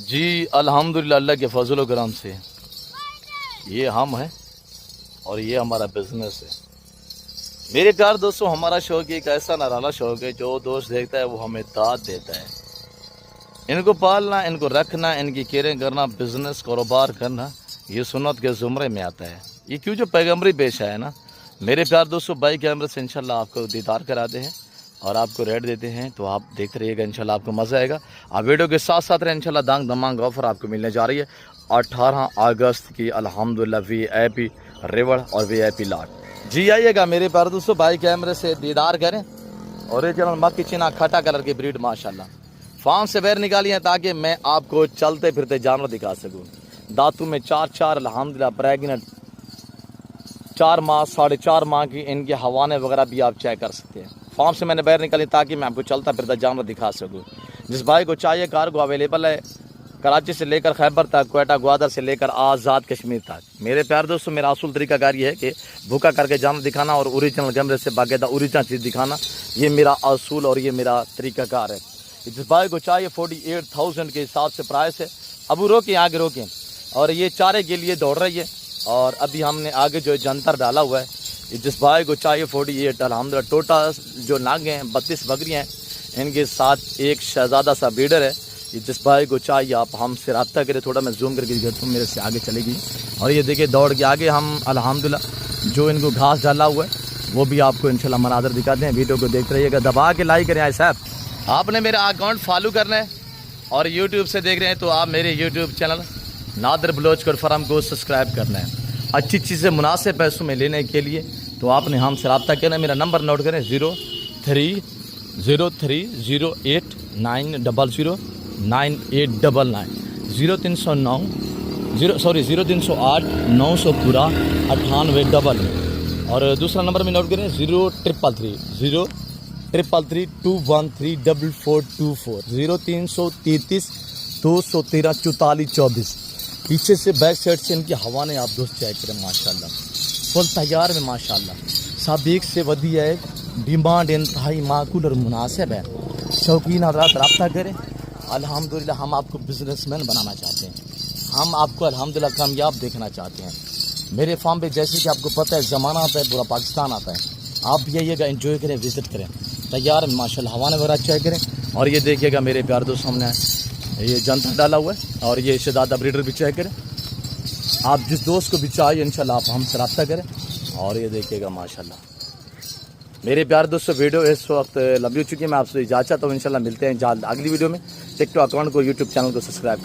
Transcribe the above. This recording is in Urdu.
جی الحمدللہ اللہ کے فضل و کرم سے یہ ہم ہیں اور یہ ہمارا بزنس ہے۔ میرے پیار دوستوں، ہمارا شوق ایک ایسا نرالا شوق ہے، جو دوست دیکھتا ہے وہ ہمیں داد دیتا ہے۔ ان کو پالنا، ان کو رکھنا، ان کی کیئرنگ کرنا، بزنس کاروبار کرنا، یہ سنت کے زمرے میں آتا ہے۔ یہ کیوں جو پیغمبری پیشہ ہے نا، میرے پیار دوستوں، بائی کیمرے سے انشاءاللہ آپ کو دیدار کراتے ہیں اور آپ کو ریٹ دیتے ہیں، تو آپ دیکھتے رہیے گا، انشاءاللہ آپ کو مزہ آئے گا۔ آپ ویڈیو کے ساتھ ساتھ رہیں، انشاءاللہ دانگ دمانگ آفر آپ کو ملنے جا رہی ہے 18 اگست کی الحمدللہ وی آئی پی ریوڑ اور وی آئی پی لاٹ۔ جی آئیے گا میرے پیار دوستوں، بائی کیمرے سے دیدار کریں۔ اوریجنل مکی چنا کھٹا کلر کی بریڈ ماشاءاللہ فارم سے باہر نکالی ہیں، تاکہ میں آپ کو چلتے پھرتے جانور دکھا سکوں۔ دانتوں میں 4 الحمدللہ پریگننٹ 4 ماہ 4.5 ماہ کی ان کے حوانے وغیرہ بھی آپ چیک کر سکتے ہیں۔ فارم سے میں نے باہر نکالی تاکہ میں آپ کو چلتا پھرتا جانور دکھا سکوں۔ جس بھائی کو چاہیے کارگو اویلیبل ہے، کراچی سے لے کر خیبر تک، کوئٹہ گوادر سے لے کر آزاد کشمیر تک۔ میرے پیار دوستوں، میرا اصول طریقہ کار یہ ہے کہ بھوکا کر کے جانور دکھانا اور اوریجنل کیمرے سے باقاعدہ اوریجنل چیز دکھانا، یہ میرا اصول اور یہ میرا طریقہ کار ہے۔ جس بھائی کو چاہیے 48,000 کے حساب سے پرائس ہے۔ ابو روکیں، آگے روکیں۔ اور یہ چارے کے لیے دوڑ رہی ہے، اور ابھی ہم نے آگے جو جنتر ڈالا ہوا ہے۔ جس بھائی کو چاہیے 48 الحمدللہ ٹوٹل جو ناگے ہیں 32 بکریاں ہیں، ان کے ساتھ ایک شہزادہ سا بیڈر ہے۔ جس بھائی کو چاہیے آپ ہم سے رابطہ کریں۔ تھوڑا میں زوم کر کے دکھاتا ہوں، میرے سے آگے چلے گی، اور یہ دیکھیں دوڑ کے آگے ہم الحمدللہ جو ان کو گھاس ڈالا ہوا ہے وہ بھی آپ کو انشاءاللہ مناظر دکھاتے ہیں۔ ویڈیو کو دیکھتے رہیے گا، دبا کے لائک کریں۔ صاحب آپ نے میرا اکاؤنٹ فالو کرنا ہے، اور یوٹیوب سے دیکھ رہے ہیں تو آپ میرے یوٹیوب چینل نادر بلوچ کوٹ فرم کو سبسکرائب کرنا ہے۔ اچھی چیزیں مناسب پیسوں میں لینے کے لیے تو آپ نے ہم سے رابطہ کرنا ہے۔ میرا نمبر نوٹ کریں 0308900999 0308 900 اور دوسرا نمبر میں نوٹ کریں 0333 213 4424۔ پیچھے سے بیک سائڈ سے ان کی حوانے آپ دوست چیک کریں، ماشاءاللہ فل تیار میں ماشاءاللہ سابق سے ودی ہے۔ ڈیمانڈ انتہائی معقول اور مناسب ہے۔ شوقین حضرات رابطہ کریں۔ الحمدللہ ہم آپ کو بزنس مین بنانا چاہتے ہیں، ہم آپ کو الحمدللہ کامیاب دیکھنا چاہتے ہیں۔ میرے فارم پہ جیسے کہ آپ کو پتہ ہے زمانہ آتا ہے، پورا پاکستان آتا ہے، آپ بھی آئیے گا، انجوائے کریں، وزٹ کریں۔ تیار ہے ماشاءاللہ، حوانے وغیرہ چیک کریں۔ اور یہ دیکھیے گا میرے پیار دوست، ہم نے یہ جنتا ڈالا ہوا ہے، اور یہ شہزادہ بریڈر بھی چیک کریں۔ آپ جس دوست کو بھی چاہیے انشاءاللہ آپ ہم سے رابطہ کریں۔ اور یہ دیکھیے گا ماشاءاللہ میرے پیار دوستوں، ویڈیو اس وقت لمبی ہو چکی ہے، میں آپ سے اجازت چاہتا ہوں، انشاءاللہ ملتے ہیں جلد اگلی ویڈیو میں۔ ٹک ٹاک اکاؤنٹ کو، یوٹیوب چینل کو سبسکرائب کریں۔